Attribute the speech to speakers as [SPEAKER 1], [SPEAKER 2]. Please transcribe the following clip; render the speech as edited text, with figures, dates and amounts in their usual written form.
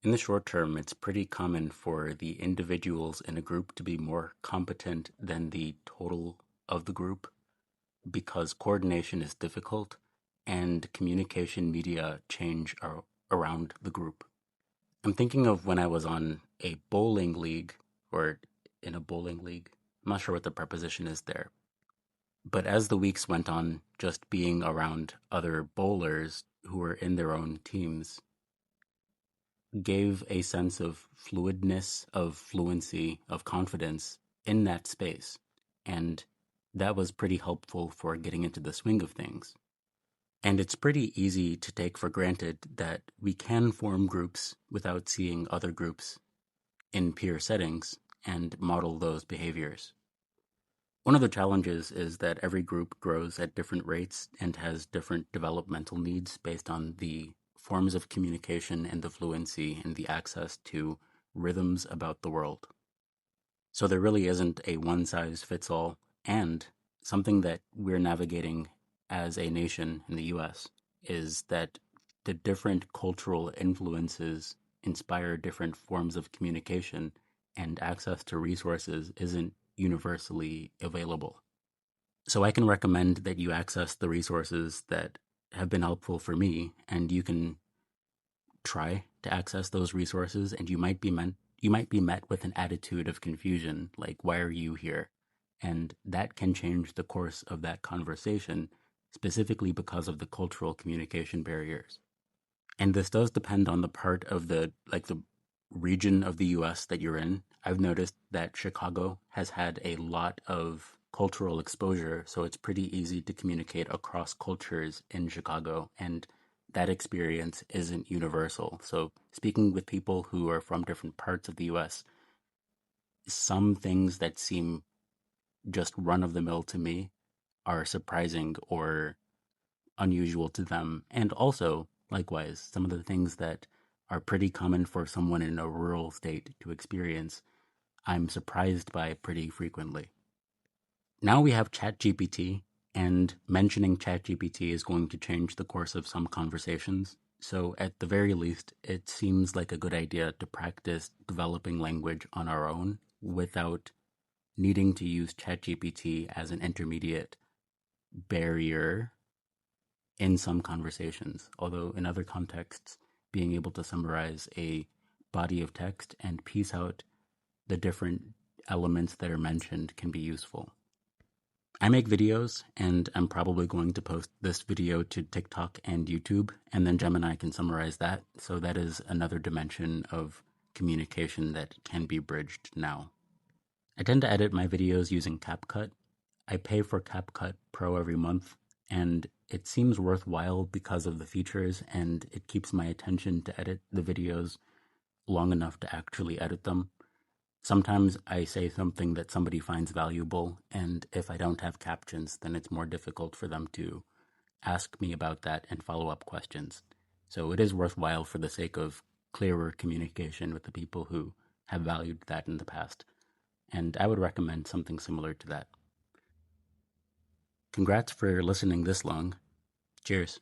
[SPEAKER 1] In the short term, it's pretty common for the individuals in a group to be more competent than the total of the group because coordination is difficult and communication media change around the group. I'm thinking of when I was on a bowling league or in a bowling league. I'm not sure what the preposition is there. But as the weeks went on, just being around other bowlers who were in their own teams gave a sense of fluidness, of fluency, of confidence in that space. And that was pretty helpful for getting into the swing of things. And it's pretty easy to take for granted that we can form groups without seeing other groups in peer settings and model those behaviors. One of the challenges is that every group grows at different rates and has different developmental needs based on the forms of communication and the fluency and the access to rhythms about the world. So there really isn't a one-size-fits-all, and something that we're navigating as a nation in the US is that the different cultural influences inspire different forms of communication, and access to resources isn't universally available. So I can recommend that you access the resources that have been helpful for me, and you can try to access those resources, and you might be met with an attitude of confusion, like, why are you here? And that can change the course of that conversation, specifically because of the cultural communication barriers. And this does depend on the part of the region of the US that you're in. I've noticed that Chicago has had a lot of cultural exposure, so it's pretty easy to communicate across cultures in Chicago, and that experience isn't universal. So speaking with people who are from different parts of the US, some things that seem just run of the mill to me are surprising or unusual to them. And also, likewise, some of the things that are pretty common for someone in a rural state to experience, I'm surprised by pretty frequently. Now we have ChatGPT, and mentioning ChatGPT is going to change the course of some conversations. So, at the very least, it seems like a good idea to practice developing language on our own without needing to use ChatGPT as an intermediate barrier in some conversations, although in other contexts, being able to summarize a body of text and piece out the different elements that are mentioned can be useful. I make videos, and I'm probably going to post this video to TikTok and YouTube, and then Gemini can summarize that. So that is another dimension of communication that can be bridged now. I tend to edit my videos using CapCut. I pay for CapCut Pro every month, and it seems worthwhile because of the features, and it keeps my attention to edit the videos long enough to actually edit them. Sometimes I say something that somebody finds valuable, and if I don't have captions, then it's more difficult for them to ask me about that and follow up questions. So it is worthwhile for the sake of clearer communication with the people who have valued that in the past. And I would recommend something similar to that. Congrats for listening this long. Cheers.